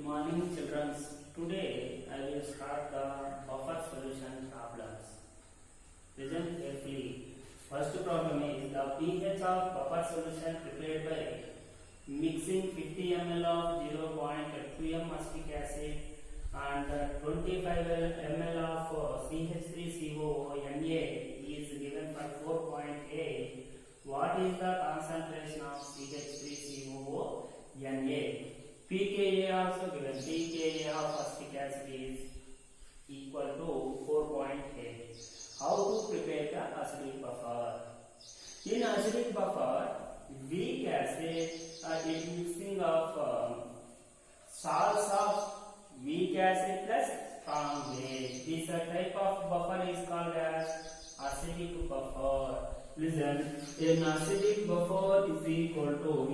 Morning children. Today I will start the buffer solution problems. Listen carefully. First problem is the pH of buffer solution prepared by mixing 50 ml of 0.2m acetic acid and 25 ml of CH3COO Na is given for 4.8. What is the concentration of CH3COO Na? pKa also given. pKa of acetic acid is equal to 4.8. How to prepare the acidic buffer? In acidic buffer, weak acid is mixing of salts of weak acid plus strong base. This type of buffer is called as acidic buffer. Listen, an acidic buffer is equal to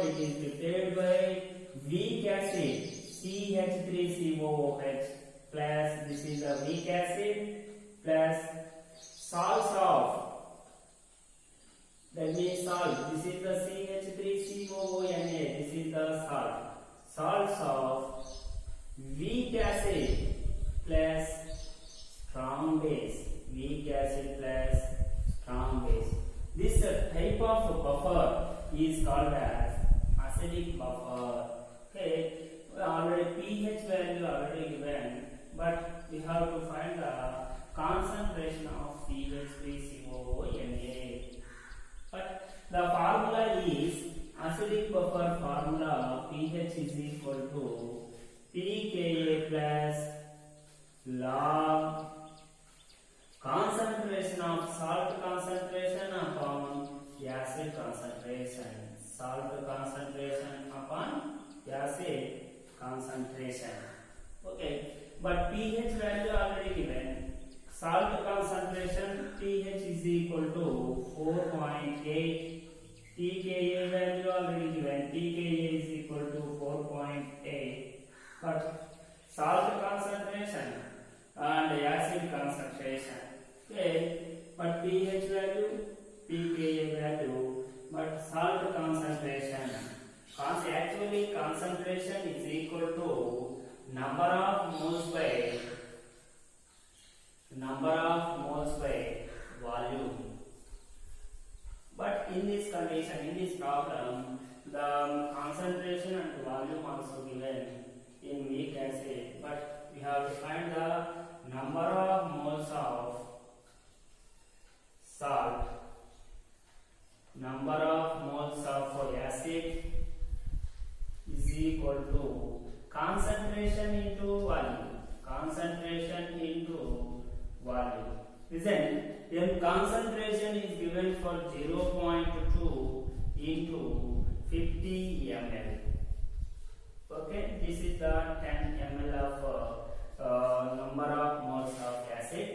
it is prepared by weak acid CH3COOH plus this is the weak acid plus salts of, that means salt, this is the CH3COONA, this is the salts of weak acid plus strong base, weak acid plus strong base. This type of buffer is called as acidic buffer. Okay, already pH value already given, but we have to find the concentration of CH3COONA. But the formula is acidic buffer formula. pH is equal to pKa plus log concentration of salt concentration upon acid concentration. Salt concentration upon acid concentration. Okay, but pH value already given. Salt concentration pH is equal to 4.8. pKa value already given. pKa is equal to 4.8. But salt concentration and acid concentration. Okay, but pH value, pKa value, but salt concentration. Actually, concentration is equal to number of moles by volume. But in this condition, in this problem, the concentration and volume also given in weak acid. But we have to find the number of moles of salt, number of moles of acid is equal to concentration into volume. Concentration into volume. Listen, then concentration is given for 0.2 into 50 ml. Okay, this is the 10 ml of number of moles of acid.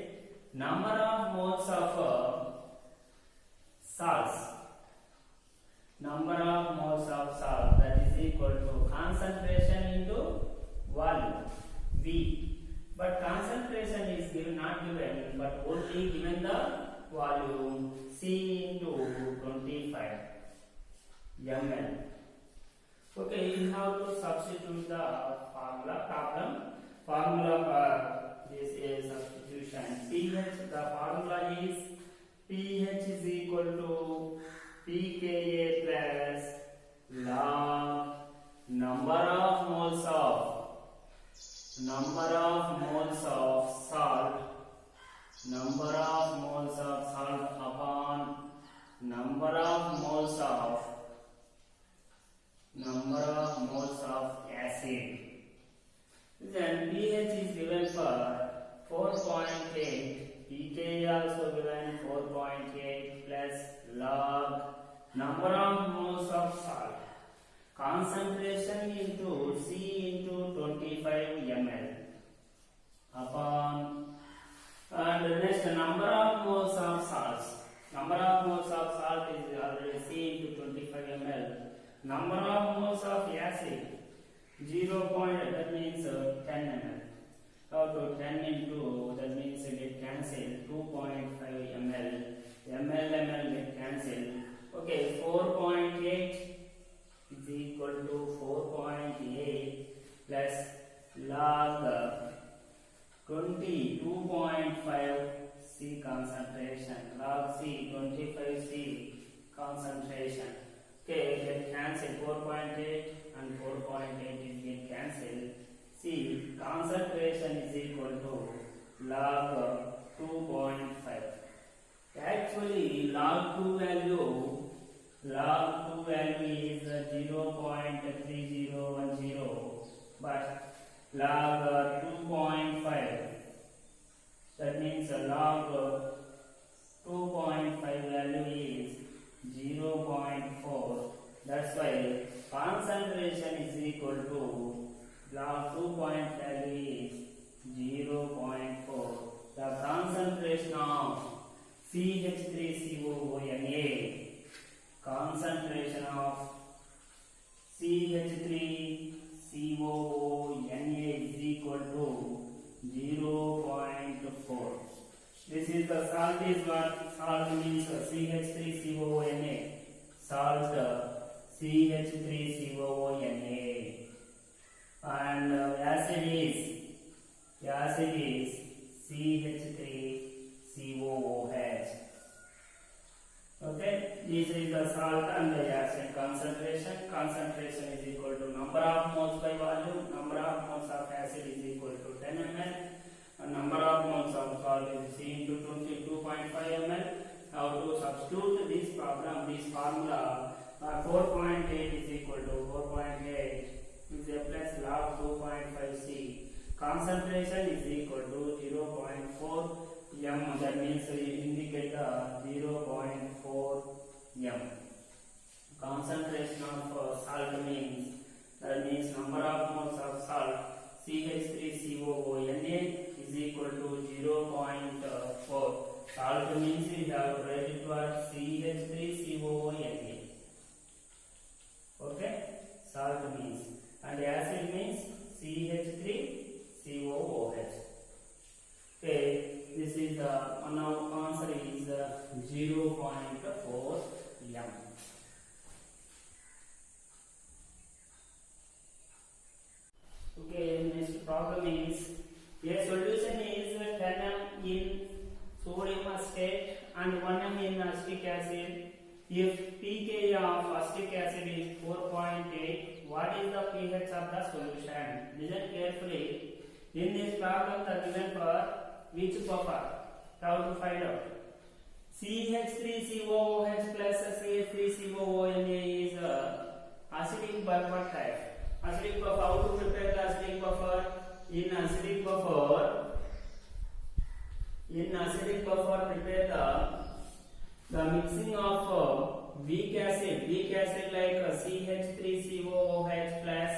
Number of moles of salts. Number of moles of salt, that is equal to concentration into volume V. But concentration is given, not given, but only given the volume C into 25 ml. Okay, you have to substitute the formula. Formula for this is substitution. pH, the formula is pH is equal to pKa plus log number of moles of salt, number of moles of salt upon number of moles of acid. Then pH is given for 4.8. pKa also given 4.8 plus log number of moles of salt, concentration into C into 25 ml upon, and next number of moles of salts. Number of moles of salt is already C into 25 ml. Number of moles of acid 0. That means 10 ml. How to 10 into, that means get cancelled, 2.5 ml. ml get cancelled. Okay, 4.8 plus log 22.5 C concentration, log C 25C concentration. Okay, get cancel 4.8 and 4.8 is get cancelled. C concentration is equal to log 2.5. Actually, log 2 value is 0.3010, but log 2.5, that means log 2.5 value is 0.4. That's why concentration is equal to log 2.5 value is 0.4. The concentration of CH3COONA, concentration of CH3COONA is equal to 0.4. This is the salt is what? Salt means CH3COONA. Salt CH3COONA. And acid is CH3COOH. Okay, this is the salt and the acid concentration. Concentration is equal to number of moles by volume. Number of moles of acid is equal to 10 ml. And number of moles of salt is C into 22.5 ml. Now to substitute this formula, 4.8 is equal to 4.8 is a plus log 2.5 C. Concentration is equal to 0.4 m. That means we indicate the 0.4 m. Concentration of salt means, that means number of moles of salt CH3COONA is equal to 0.4. Salt means we have to write it as CH3COONA. Okay, salt means, and acid means CH3COOH. Okay, this is the now answer is 0.4 m. Okay, next problem is a solution is 10 m in sodium acetate and 1 m in acetic acid. If pKa of acetic acid is 4.8, what is the pH of the solution? Listen carefully. In this problem, the given for which buffer? How to find out? CH3COOH plus CH3COONA is acidic buffer type. Acidic buffer. How to prepare the acidic buffer? In acidic buffer, prepare the mixing of weak acid like CH3COOH plus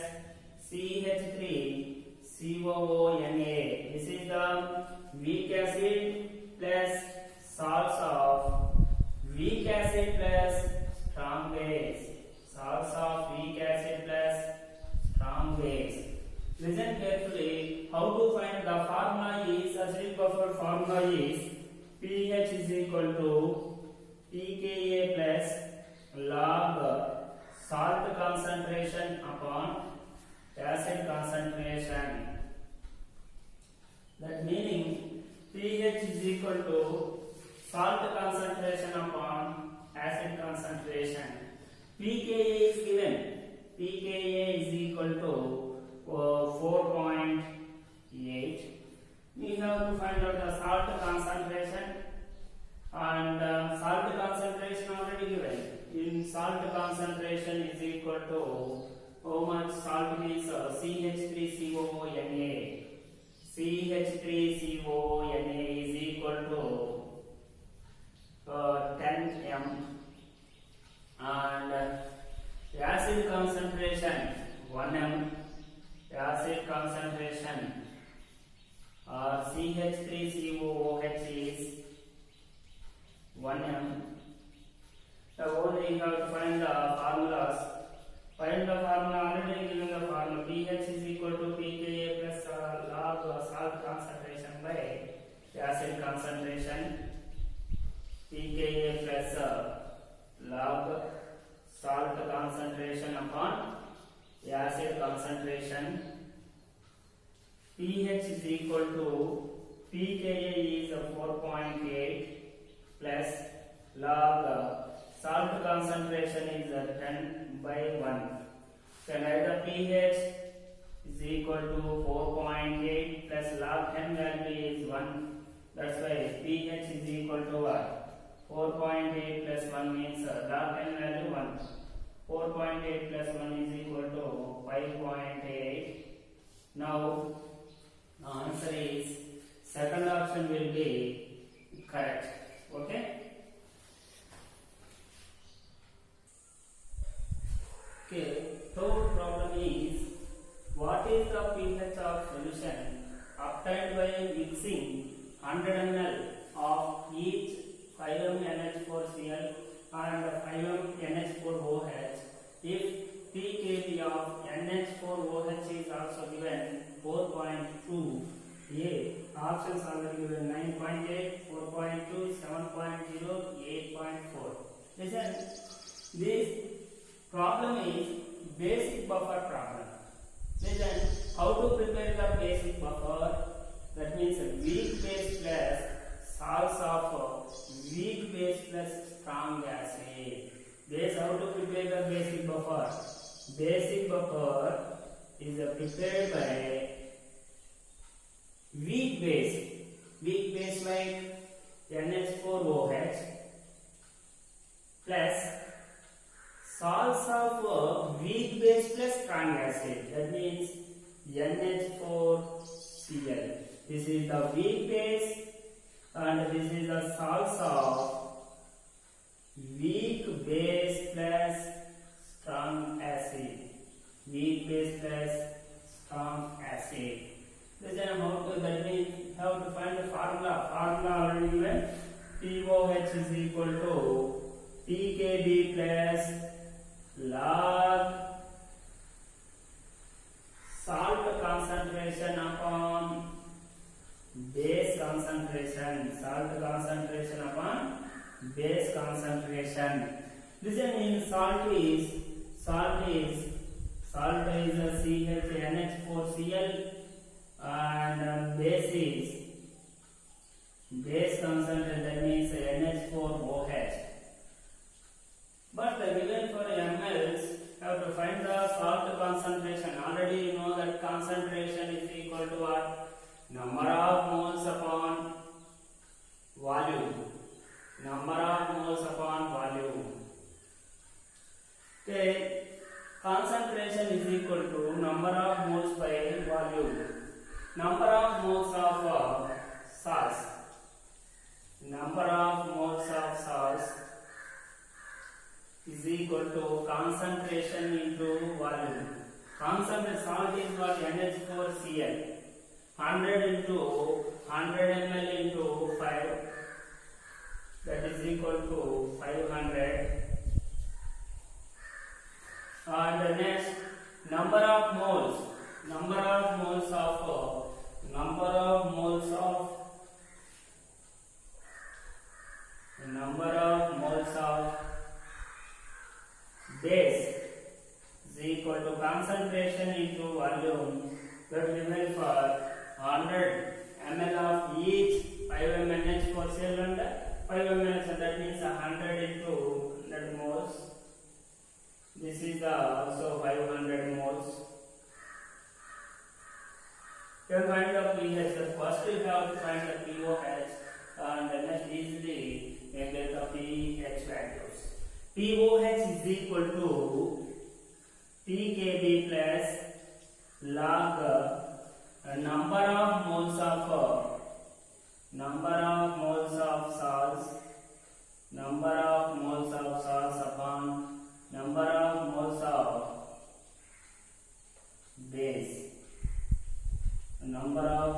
CH3COONA. This is the weak acid plus salts of weak acid plus strong base. Salts of weak acid plus strong base. Listen carefully. How to find the formula is acidic buffer formula is pH is equal to pKa plus log salt concentration upon acid concentration. That meaning pH is equal to salt concentration upon acid concentration. pKa is given. pKa is equal to 4.8. We have to find out the salt concentration, and salt concentration already given. In salt concentration is equal to how much salt is CH3COONA. CH3COONA is equal to 10 m, and acid concentration 1 m. Acid concentration or CH3COOH is 1 m. So only you have to find the formulas. Find the formula, already given the formula. pH is equal to pKa plus log salt concentration by acid concentration. pKa plus log salt concentration upon acid concentration. pH is equal to pKa is 4.8 plus log salt concentration is 10/1. Then either pH is equal to 4.8 plus log 10 value is 1. That's why pH is equal to what? 4.8 plus 1 means log 10 value 1. 4.8 plus 1 is equal to 5.8. Now the answer is second option will be correct. Okay. Okay. Third problem is, what is the pH of solution obtained by mixing 100 ml of each 5m NH4Cl and 5m NH4OH if pKb of NH4OH is also given 4.2. A options are given 9.8, 4.2, 7.0, 8.4. Listen, this problem is basic buffer problem. Listen, how to prepare the basic buffer? That means weak base plus salts of weak base plus strong acid. This how to prepare the basic buffer. Basic buffer is prepared by weak base like NH4OH plus salts of weak base plus strong acid. That means NH4Cl. This is the weak base and this is the salts of weak base plus strong acid. Weak base plus strong acid. Listen, how to, that means how to find the formula. Formula already given. POH is equal to pKb plus log salt concentration upon base concentration. Salt concentration upon base concentration. Listen, in salt is CHNH4Cl and base concentration, that means NH4OH. But given for mLs, have to find the salt concentration. Already you know that concentration is equal to what? Number of moles upon volume. Number of moles upon volume. Okay, concentration is equal to number of moles by volume. Number of moles of salts. Number of moles of salts is equal to concentration into volume. Concentration salt is what? NH4Cl. 100 into 100 ml into 5, that is equal to 500. And the next, number of moles of base is equal to concentration into volume. That given for 100 ml of each 5 NH4Cl and 5 ml, so that means 100 into 100 moles. This is also 500 moles. You can find the pH. First you have to find the POH and then next easily you get the pH values. POH is equal to pKb plus log number of moles of salts upon number of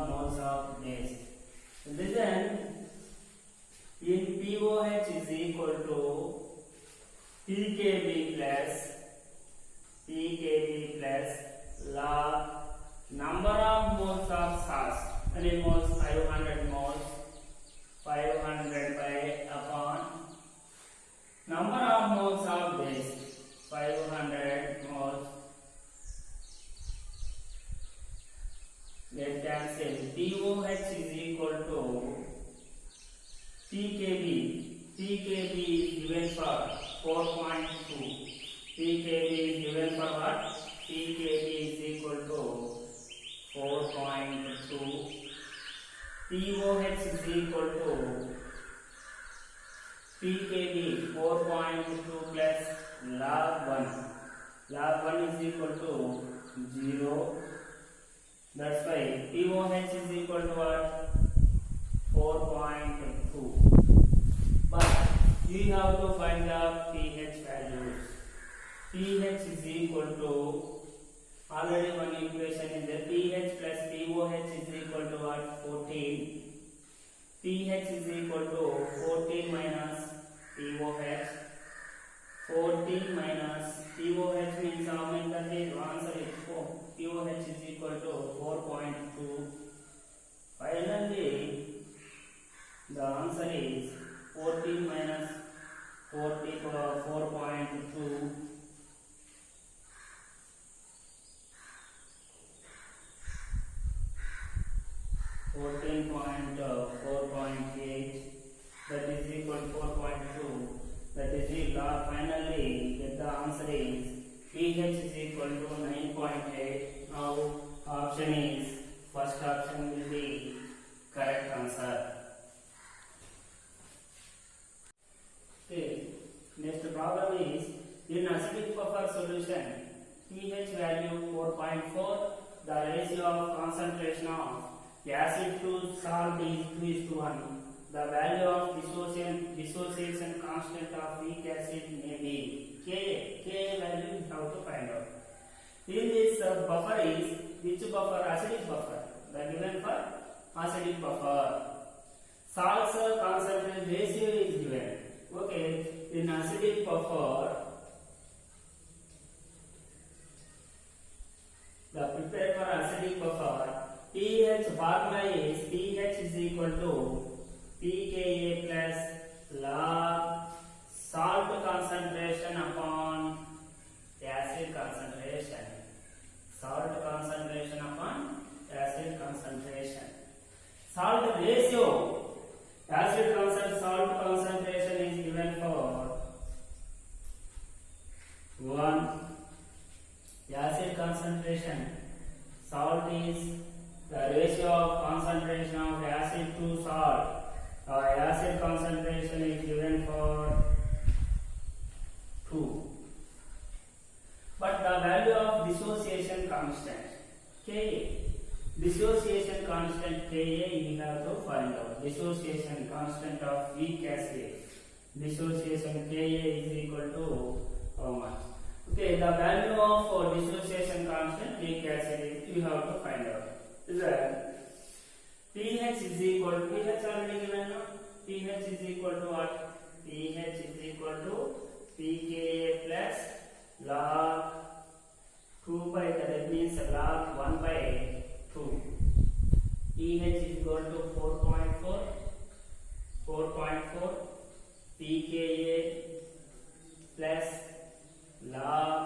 moles of base. Then in POH is equal to pKb plus log number of moles of salts. How many moles? 500 moles. 500 by upon number of moles of base. 500 moles. Get that 4.2. pKb is given for what? pKb is equal to 4.2. pOH is equal to pKb 4.2 plus log 1. Log 1 is equal to 0. That's why pOH is equal to what? 4.2. But you have to find the pH values. pH is equal to, already one equation is there, pH plus pOH is equal to what? 14. pH is equal to 14 minus pOH. 14 minus pOH means how many? That is answer is 4. pOH is equal to 4.2. Finally, the answer is 14 minus 4.2. 14.4.8, that is equal to 4.2, that is equal. Finally, get the answer is pH is equal to 9.8. Now, option is, first option will be correct answer. Okay, next problem is, in acidic buffer solution, pH value 4.4, the ratio of concentration of acid to salt is 2:1. The value of dissociation constant of weak acid may be Ka. Ka value you have to find out. In this buffer is, which buffer? Acidic buffer. The given for acidic buffer. Salts concentration ratio is given. Okay, in acidic buffer, the prepared for acidic buffer, pH formula is pH is equal to pKa plus log salt concentration upon acid concentration. Salt concentration upon acid concentration. Salt ratio, salt concentration is given for 1. Acid concentration, salt is the ratio of concentration of acid to salt. Acid concentration is given for 2. But the value of dissociation constant, Ka. Dissociation constant Ka you have to find out. Dissociation constant of weak acid. Dissociation Ka is equal to how much? Okay, the value of dissociation constant weak acid you have to find out. Is that pH is equal to, pH already given now. pH is equal to what? pH is equal to pKa plus log 2 by, that means log 1 by 2. pH is equal to 4.4. pKa plus log,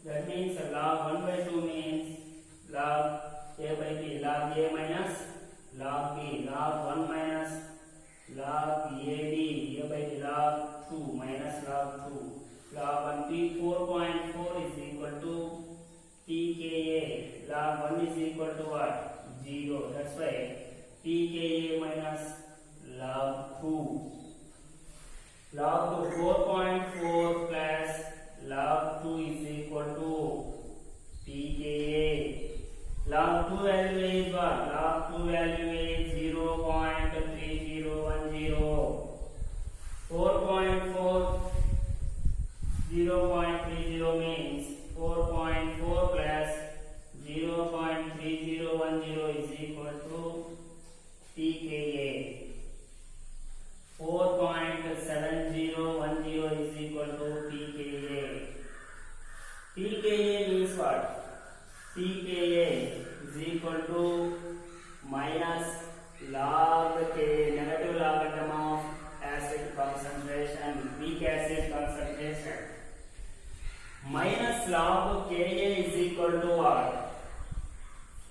that means log 1 by 2 means log A by B, log A minus log B, log 1 minus log AB, A by B, log 2 minus log 2. Log 1 P 4.4 is equal to pKa. Log 1 is equal to what? 0. That's why pKa minus log 2. Log 2 4.4 plus log 2 is equal to pKa. Log 2 value is what? Log 2 value is 0.3010. 4.4 0.30 means 4.4 plus 0.3010 is equal to pKa. 4.7010 is equal to pKa. pKa means what? pKa is equal to minus log K, negative logarithm of acid concentration, weak acid concentration. Minus log Ka is equal to what?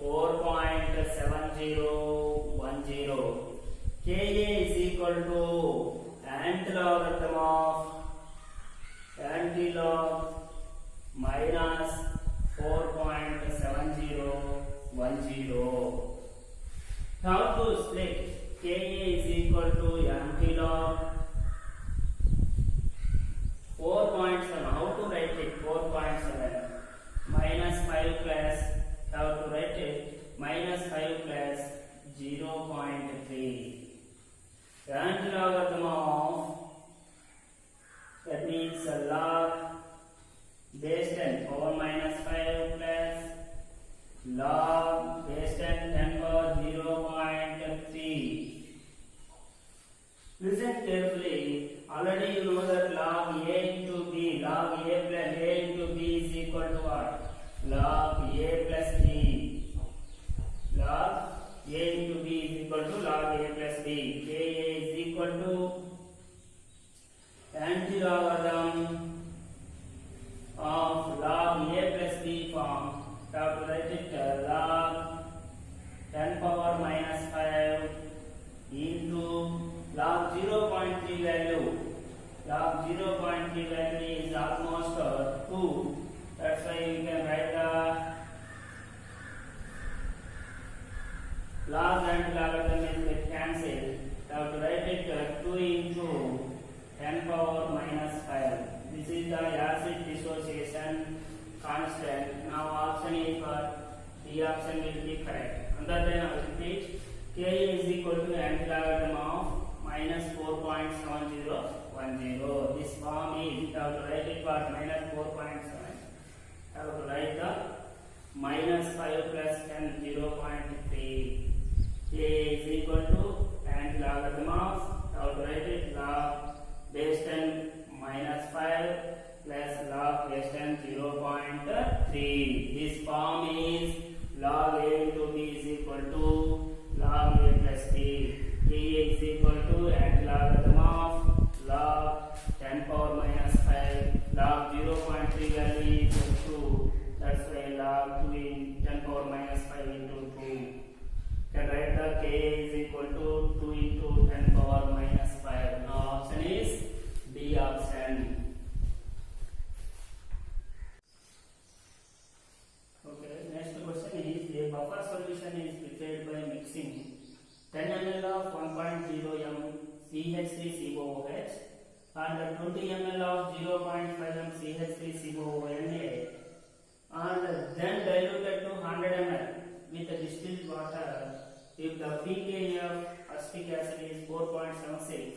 4.7010. Ka is equal to nth logarithm of log minus 4.7010. Now to split, Ka is equal to mt log 4.7. How to write it? 4.7 minus 5 plus, how to write it? Minus 5 plus 0.3. Current logarithm of, that means log base 10 power minus 5 plus log base 10 power 0.3. Listen carefully. Already you know that log a into b, log a plus a into b is equal to what? Log a plus b. Log a into b is equal to log a plus b. Ka is equal to anti-logarithm of log a plus b form. Have to write it log 10 power minus 5 into log 0.3 value. Log 0.3 value is almost 2. That's why you can write the log and logarithm is get cancelled. Have to write it 2 into 10 power minus 5. This is the acid dissociation constant. Now option is what? The option will be correct. Under then I will repeat. Ka is equal to anti-logarithm of minus 4.7010. This form is, have to write it what? Minus 4.7. Have to write the minus 5 plus 10 0.3. A is equal to anti-logarithm of, have to write it log base 10 minus 5 plus log base 10 0.3. This form is log a into b is equal to log a plus b. Ka is equal to anti-logarithm of log 10 power minus 5 log 0.3 value is 2. That's why log 2 in 10 power minus 5 into 2. Can write the Ka is equal to 2 into 10 power minus 5. Now option is B option. Okay, next question is a buffer solution is prepared by mixing 10 ml of 1.0 m CH3COOH and 20 ml of 0.5 m CH3COONA and then diluted to 100 ml with distilled water. If the pKa of acetic acid is 4.76,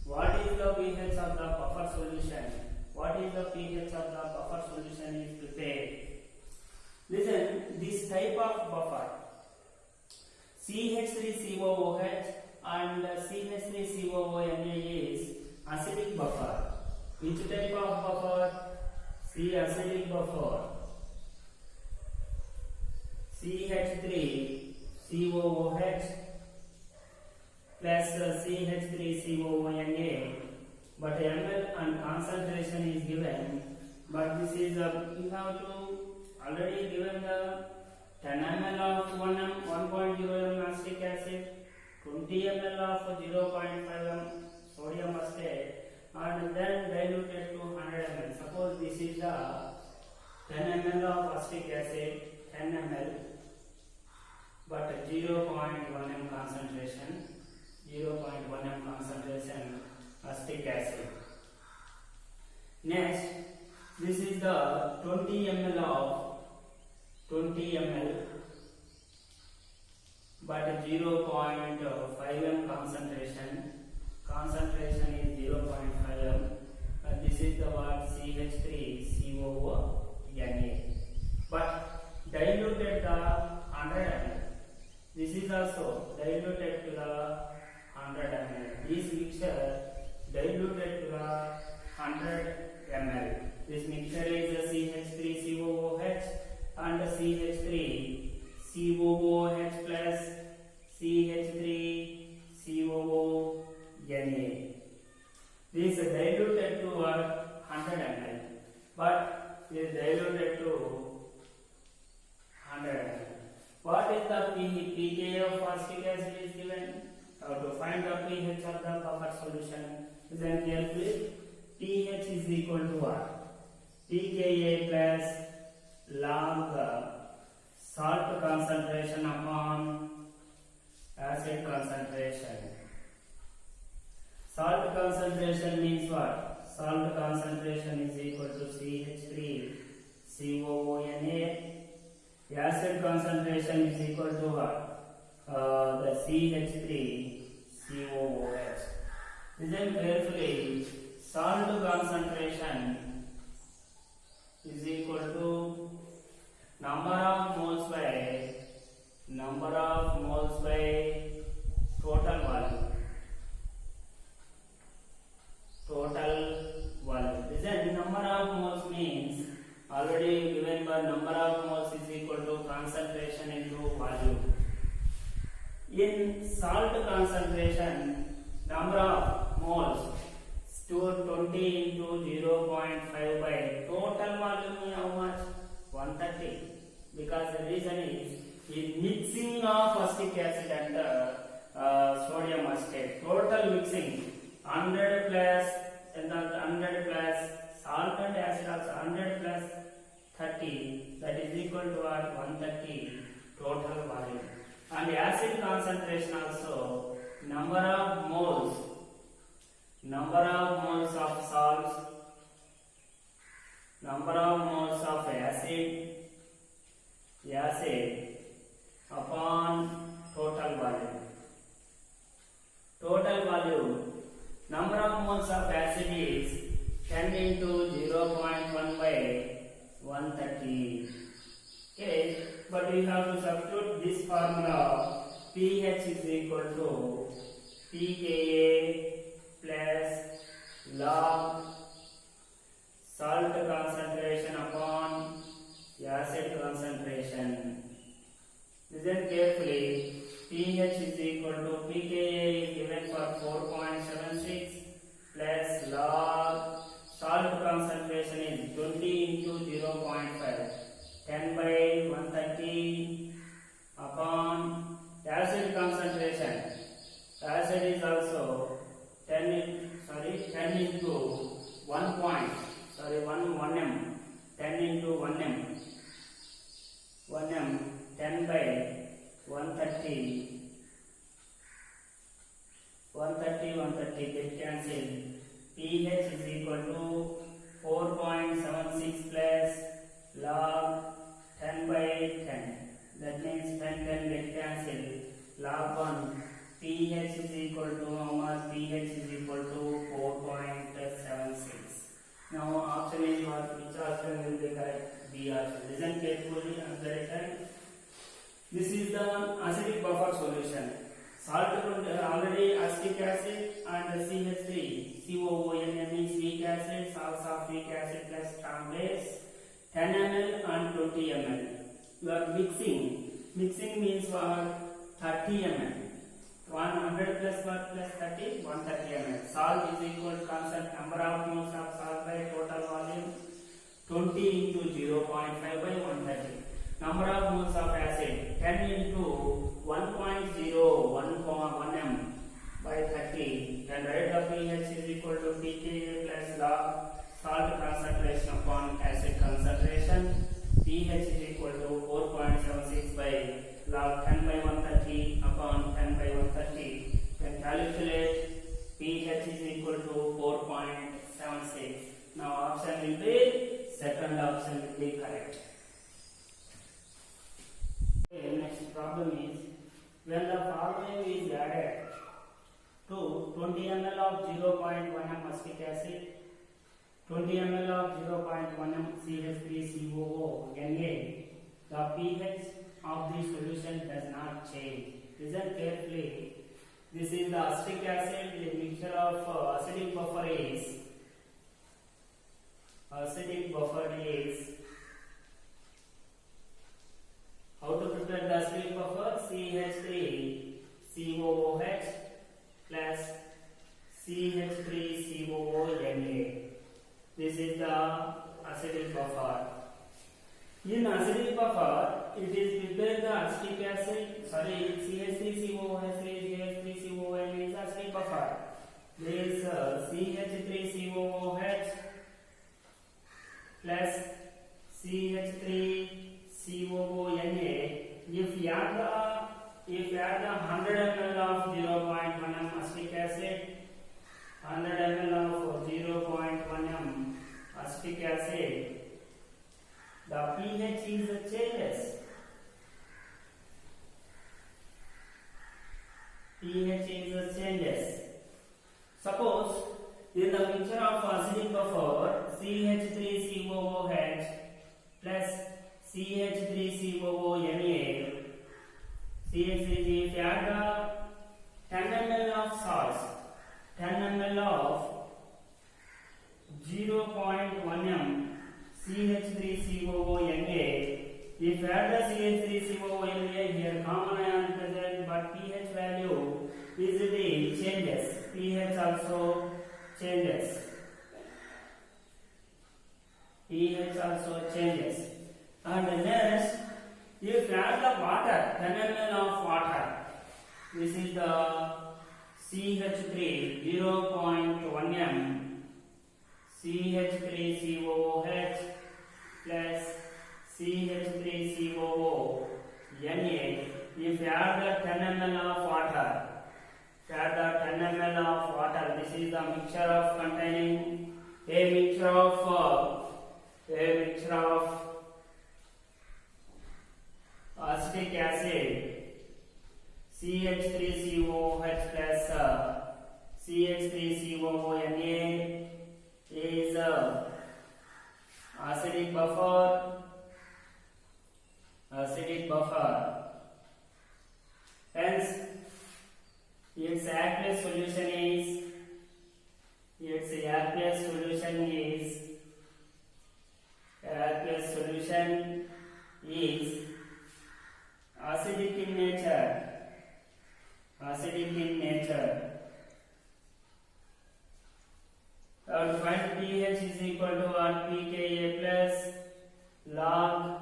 what is the pH of the buffer solution? What is the pH of the buffer solution is prepared? Listen, this type of buffer CH3COOH and CH3COONA is acidic buffer. Which type of buffer? Acidic buffer. CH3COOH plus CH3COONA, but ml and concentration is given. But this is you have to already given the 10 ml of 1.0 m acetic acid, 20 ml of 0.5 m sodium acetate, and then diluted to 100 ml. Suppose this is the 10 ml of acetic acid, 10 ml, but 0.1 m concentration, 0.1 m concentration acetic acid. Next, this is the 20 ml of 20 ml, but 0.5 m concentration. Concentration is 0.5 m. This is the what? CH3COONA, but diluted the 100 ml. This is also diluted to the 100 ml. This mixture diluted to the 100 ml. This mixture is a CH3COOH and a CH3COOH plus CH3COONA. This is diluted to 100 ml, but is diluted to 100 ml. What is the pKa of acetic acid is given? How to find the pH of the buffer solution? Listen carefully. pH is equal to what? pKa plus log salt concentration upon acid concentration. Salt concentration means what? Salt concentration is equal to CH3COONA. Acid concentration is equal to what? The CH3COOH. Listen carefully. Salt concentration is equal to number of moles by total volume. Listen, number of moles means already given by number of moles is equal to concentration into volume. In salt concentration, number of moles to 20 into 0.5 by total volume how much? 130. Because the reason is in mixing of acetic acid and sodium acetate, total mixing 100 plus salt and acid also 100 plus 30, that is equal to what? 130 total volume. And acid concentration also number of moles of salts, number of moles of acid upon total volume. Number of moles of acid is 10 into 0.1 by 130. Okay, but we have to substitute this formula. pH is equal to pKa plus log salt concentration upon acid concentration. Listen carefully. pH is equal to pKa is given for 4.76 plus log salt concentration is 20 into 0.5, 10 by 130 upon acid concentration. Acid is also 10 into 1 m, 10 into 1 m, 10 by 130 get cancelled. pH is equal to 4.76 plus log 10 by 10, that means 10 get cancelled. Log 1 pH is equal to how much? pH is equal to 4.76. Now option is what? Which option will be correct? B option. Listen carefully and very time. This is the acidic buffer solution. Salt already acetic acid and CH3COONA means weak acid, salts of weak acid plus strong base, 10 ml and 20 ml. You are mixing. Mixing means what? 30 ml. 100 plus what plus 30? 130 ml. Salt is equal to constant number of moles of salt by total volume 20 into 0.5 by 130. Number of moles of acid 10 into 1.01 m by 30. Then rate of pH is equal to pKa plus log salt concentration upon acid concentration. pH is equal to 4.76 by log 10 by 130 upon 10 by 130. Then calculate pH is equal to 4.76. Now option will be second option will be correct. Next problem is when the following is added to 20 ml of 0.1 m acetic acid, 20 ml of 0.1 m CH3COONA, the pH of the solution does not change. Listen carefully. This is the acetic acid. The mixture of acidic buffer is how to prepare the acidic buffer? CH3COOH plus CH3COONA. This is the acidic buffer. In acidic buffer, it is prepared the acetic acid. CH3COOH, CH3COONA is acidic buffer. This CH3COOH plus CH3COONA. If you add the 100 ml of 0.1 m acetic acid, 100 ml of 0.1 m acetic acid, the pH is changes. pH is changes. Suppose in the mixture of acidic buffer CH3COOH plus CH3COONA, CH3, if you add 10 ml of salts, 10 ml of 0.1 m CH3COONA, if you add the CH3COONA here, common ion present, but pH value easily changes. pH also changes. pH also changes. And next, if you add the water, 10 ml of water, this is the CH3 0.1 m CH3COOH plus CH3COONA. If you add the 10 ml of water, this is the mixture of containing a mixture of acetic acid CH3COOH plus CH3COONA is acidic buffer. Hence, its aqueous solution is acidic in nature. To find pH is equal to pKa plus log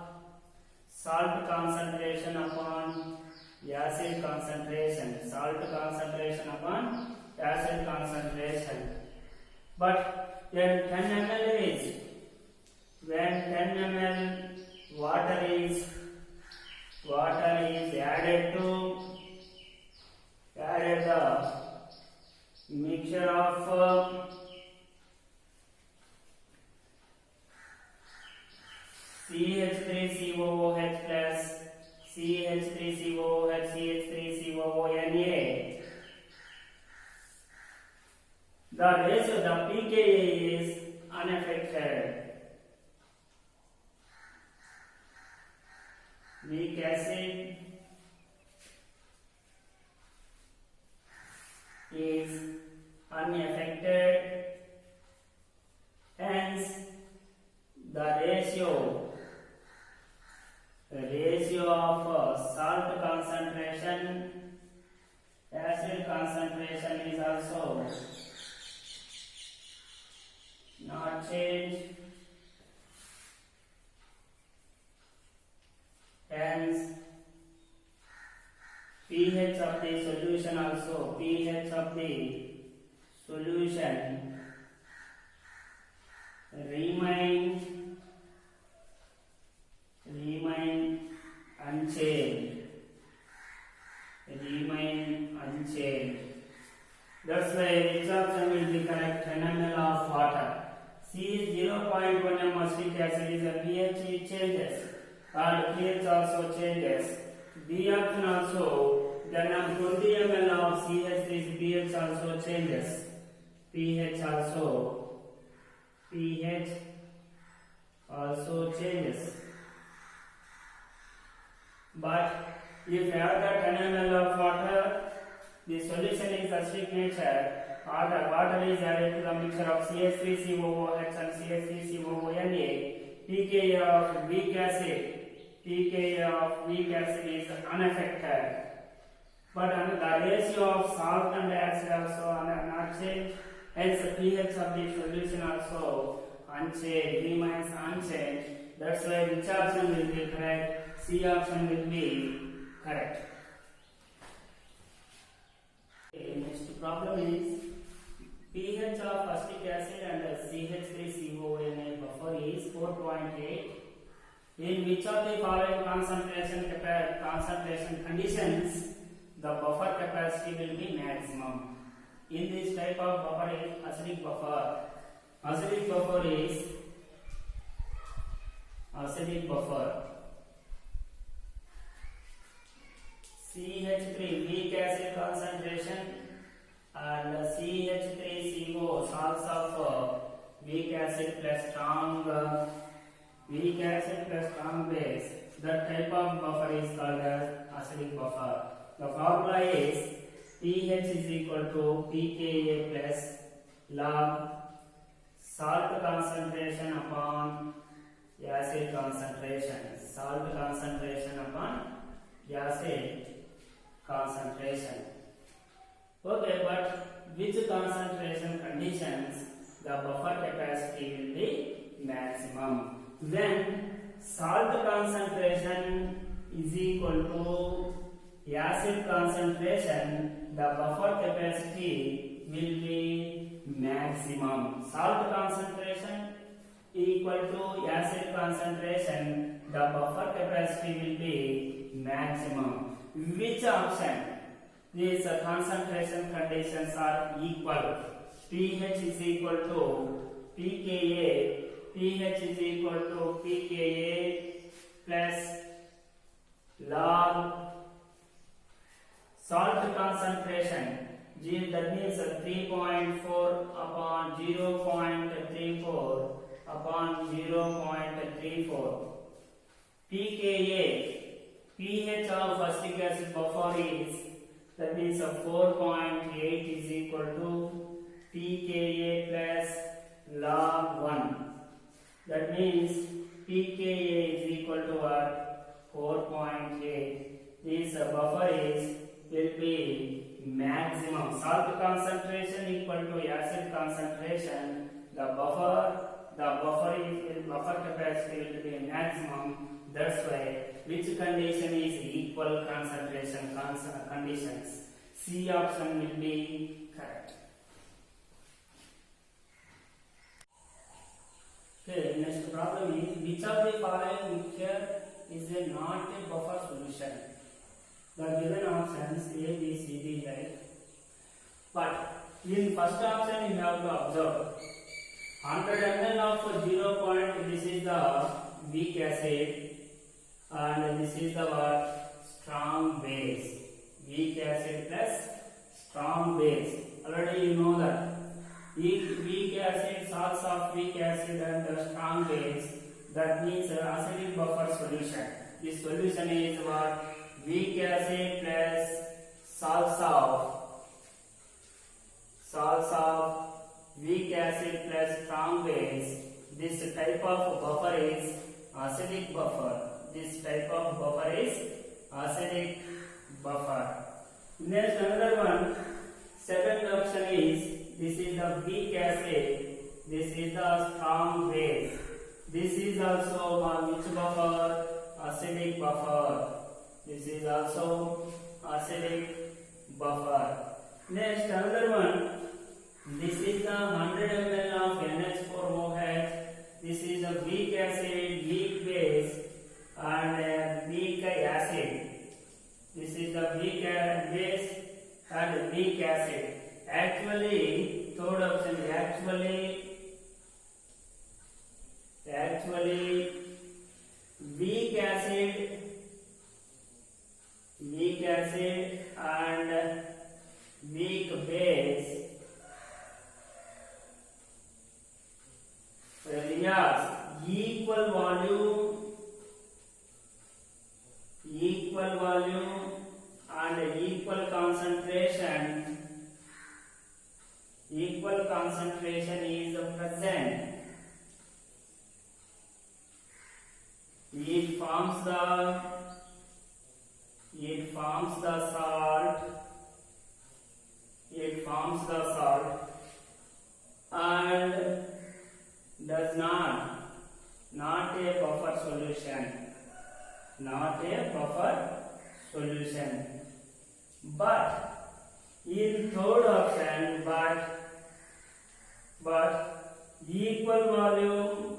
salt concentration upon acid concentration. But when 10 ml water is added to the mixture of CH3COOH plus CH3COONA, the ratio, the pKa is unaffected. Weak acid is unaffected, hence the ratio of salt concentration, acid concentration is also not changed. Hence, pH of the solution remain unchanged. That's why which option will be correct? 10 ml of water. C is 0.1 m acetic acid is a pH changes, and pH also changes. B option also, then 20 ml of CH3 pH also changes. pH also changes. But if you add the 10 ml of water, the solution is acidic nature. Water is added to the mixture of CH3COOH and CH3COONA. pKa of weak acid is unaffected. But the ratio of salt and acid also not changed. Hence, the pH of the solution also remains unchanged. That's why which option will be correct? C option will be correct. Next problem is pH of acetic acid and CH3COONA buffer is 4.5 4.8. In which of the following concentration conditions the buffer capacity will be maximum? In this type of buffer is acidic buffer. Acidic buffer is acidic buffer. CH3 weak acid concentration and CH3CO salts of weak acid plus strong base. That type of buffer is called as acidic buffer. The formula is pH is equal to pKa plus log salt concentration upon acid concentration. Salt concentration upon acid concentration. Okay, but which concentration conditions the buffer capacity will be maximum? When salt concentration is equal to acid concentration, the buffer capacity will be maximum. Salt concentration equal to acid concentration, the buffer capacity will be maximum. Which option? These concentration conditions are equal. pH is equal to pKa. pH is equal to pKa plus log salt concentration. That means 3.4 upon 0.34 upon 0.34. pKa, pH of acetic acid buffer is, that means 4.8 is equal to pKa plus log 1. That means pKa is equal to what? 4.8. This buffer will be maximum. Salt concentration equal to acid concentration. The buffer capacity will be maximum. That's why which condition is equal concentration conditions? C option will be correct. Okay, next problem is which of the following mixture is not a buffer solution? The given options A, B, C, D, right? But in first option you have to observe 100 ml of 0 point. This is the weak acid and this is the what? Strong base. Weak acid plus strong base. Already you know that. Weak acid, salts of weak acid and the strong base. That means acidic buffer solution. This solution is what? Weak acid plus salts of weak acid plus strong base. This type of buffer is acidic buffer. This type of buffer is acidic buffer. Next, another one. Second option is, this is the weak acid. This is the strong base. This is also which buffer? Acidic buffer. This is also acidic buffer. Next, another one. This is the 100 ml of NH4OH. This is a weak acid, weak base, and weak acid. This is the weak base and weak acid. Actually, third option. Actually, weak acid and weak base reacts equal volume and equal concentration. Equal concentration is present. It forms the salt and does not a buffer solution. Not a buffer solution. But in third option, but equal volume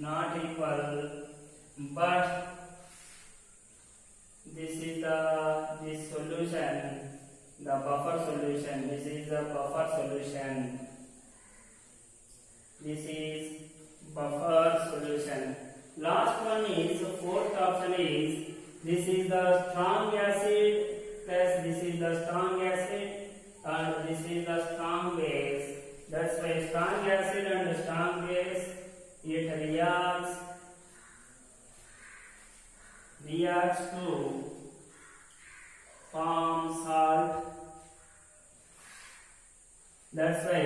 not equal, but this is this solution, the buffer solution. This is the buffer solution. This is buffer solution. Last one is, fourth option is, this is the strong acid plus this is the strong acid and this is the strong base. That's why strong acid and strong base, it reacts to form salt. That's why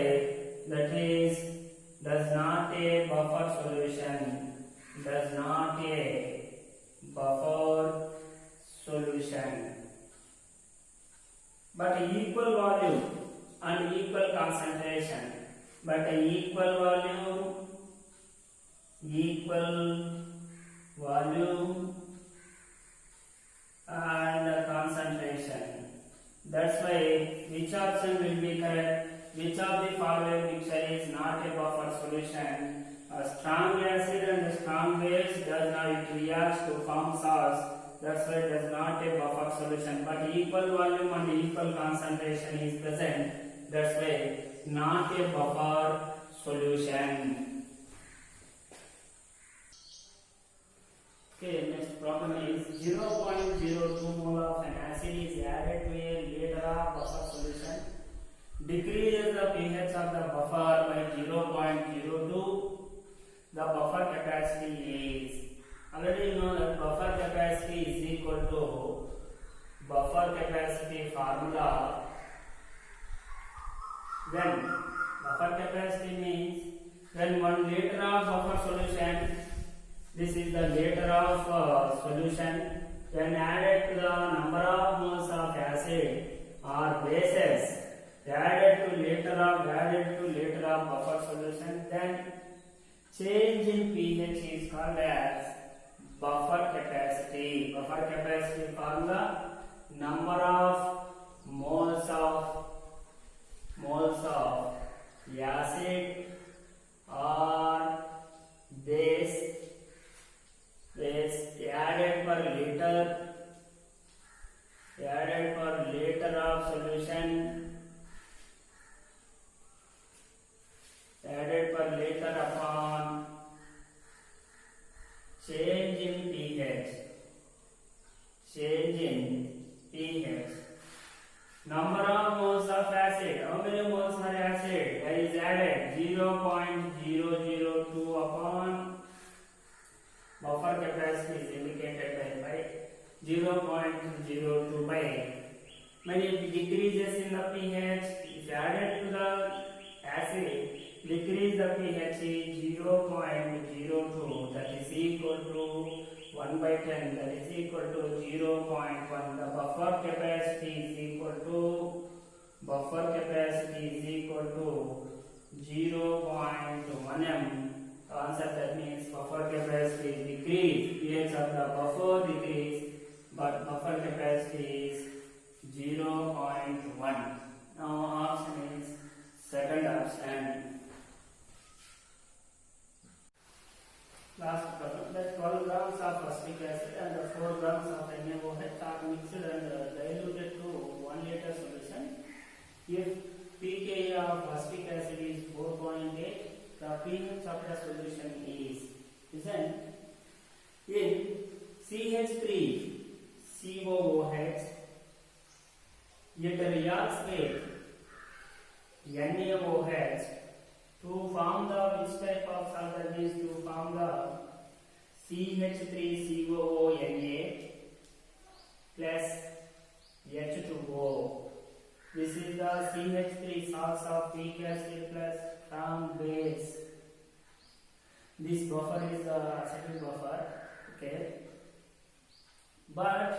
that is does not a buffer solution. Does not a buffer solution. But equal volume and equal concentration. But equal volume and concentration. That's why which option will be correct? Which of the following mixture is not a buffer solution? A strong acid and a strong base does not react to form salts. That's why it is not a buffer solution. But equal volume and equal concentration is present. That's why not a buffer solution. Okay, next problem is 0.02 mole of an acid is added to a liter of buffer solution. Decreases the pH of the buffer by 0.02. The buffer capacity is, already you know that buffer capacity is equal to buffer capacity formula. Then buffer capacity means when 1 liter of buffer solution, this is the liter of solution, when added to the number of moles of acid or bases added to liter of buffer solution, then change in pH is called as buffer capacity. Buffer capacity formula, number of moles of acid or base added per liter of solution, added per liter upon change in pH. Number of moles of acid. How many moles are acid? That is added 0.002 upon buffer capacity is indicated by 0.02 by. When it decreases in the pH, if added to the acid, decrease the pH is 0.02, that is equal to 1 by 10, that is equal to 0.1. The buffer capacity is equal to 0.1 m. Answer, that means buffer capacity is decreased, pH of the buffer decrease, but buffer capacity is 0.1. Now option is second option. Last problem, that 12 grams of acetic acid and 4 grams of NaOH are mixed and diluted to 1 liter solution. If pKa of acetic acid is 4.8, the pH of the solution is, listen, in CH3 COOH, it reacts with NaOH to form the which type of salt? That means to form the CH3COONA plus H2O. This is the CH3 salts of weak acid plus strong base. This buffer is the acetic buffer. Okay. But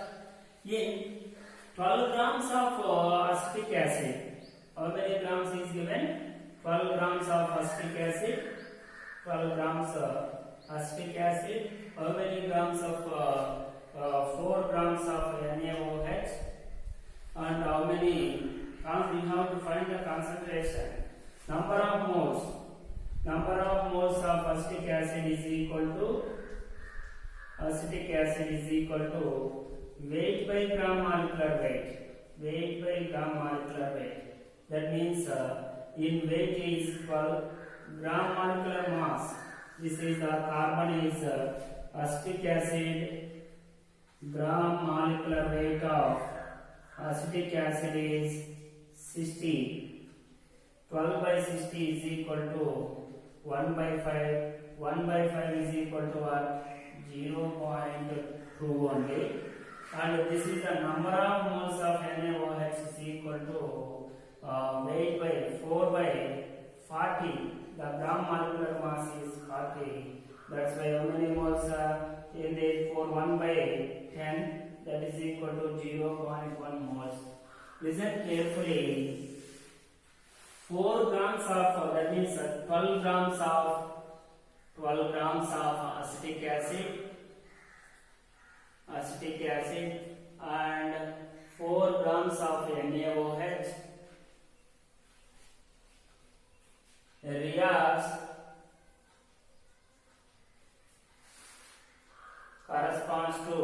in 12 grams of acetic acid, how many grams is given? 12 grams of acetic acid. 12 grams of acetic acid. How many grams of 4 grams of NaOH? And how many? We have to find the concentration. Number of moles. Number of moles of acetic acid is equal to weight by gram molecular weight. Weight by gram molecular weight. That means in weight is 12 gram molecular mass. This is the carbon is acetic acid. Gram molecular weight of acetic acid is 60. 12 by 60 is equal to 1 by 5. 1 by 5 is equal to what? 0.2 only. And this is the number of moles of NaOH is equal to weight by 4 by 40. The gram molecular mass is 40. That's why how many moles are in this? For 1 by 10, that is equal to 0.1 moles. Listen carefully. 4 grams of, that means 12 grams of acetic acid and 4 grams of NaOH reacts corresponds to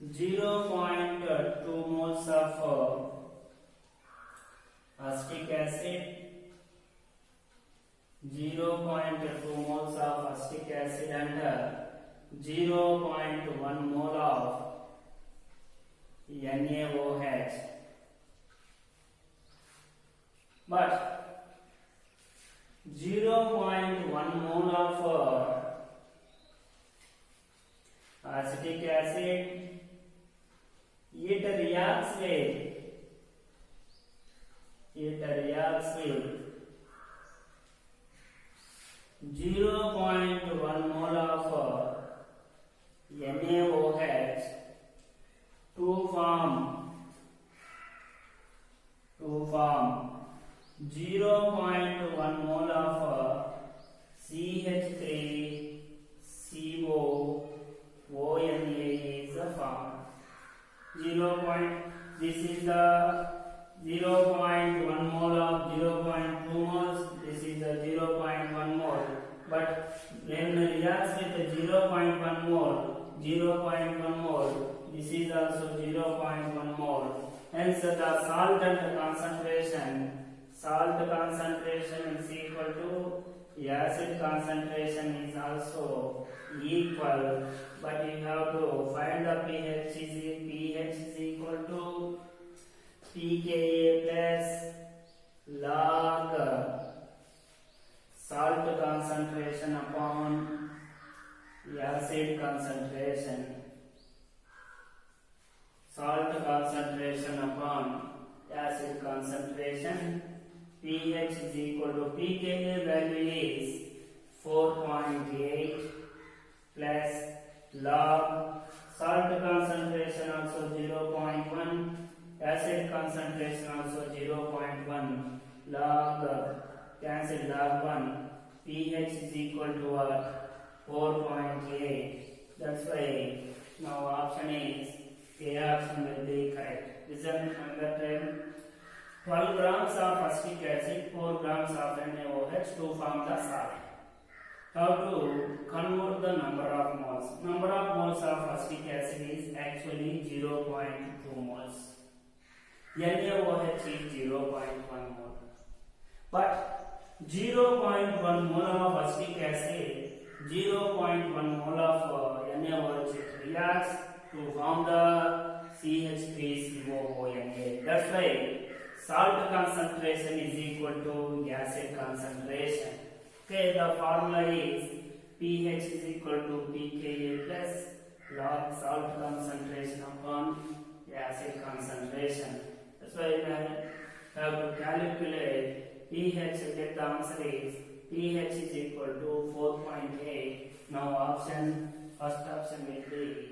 0.2 moles of acetic acid, 0.2 moles of acetic acid and 0.1 mole of NaOH. But 0.1 mole of acetic acid, it reacts with 0.1 mole of NaOH to form 0.1 mole of CH3CO ONA is formed. This is the 0.1 mole of 0.2 moles. This is the 0.1 mole. But when reacts with 0.1 mole, this is also 0.1 mole. Hence the salt concentration is equal to acid concentration is also equal. But you have to find the pH is equal to pKa plus log salt concentration upon acid concentration. Salt concentration upon acid concentration. pH is equal to pKa value is 4.8 plus log salt concentration also 0.1, acid concentration also 0.1, log cancel log 1, pH is equal to what? 4.8. That's why now option is A option will be correct. Listen another time. 12 grams of acetic acid, 4 grams of NaOH to form the salt. How to convert the number of moles? Number of moles of acetic acid is actually 0.2 moles. NaOH is 0.1 mole. But 0.1 mole of acetic acid, 0.1 mole of NaOH reacts to form the CH3COONA. That's why salt concentration is equal to acid concentration. Okay, the formula is pH is equal to pKa plus log salt concentration upon acid concentration. That's why you have to calculate pH. Get the answer is pH is equal to 4.8. Now first option will be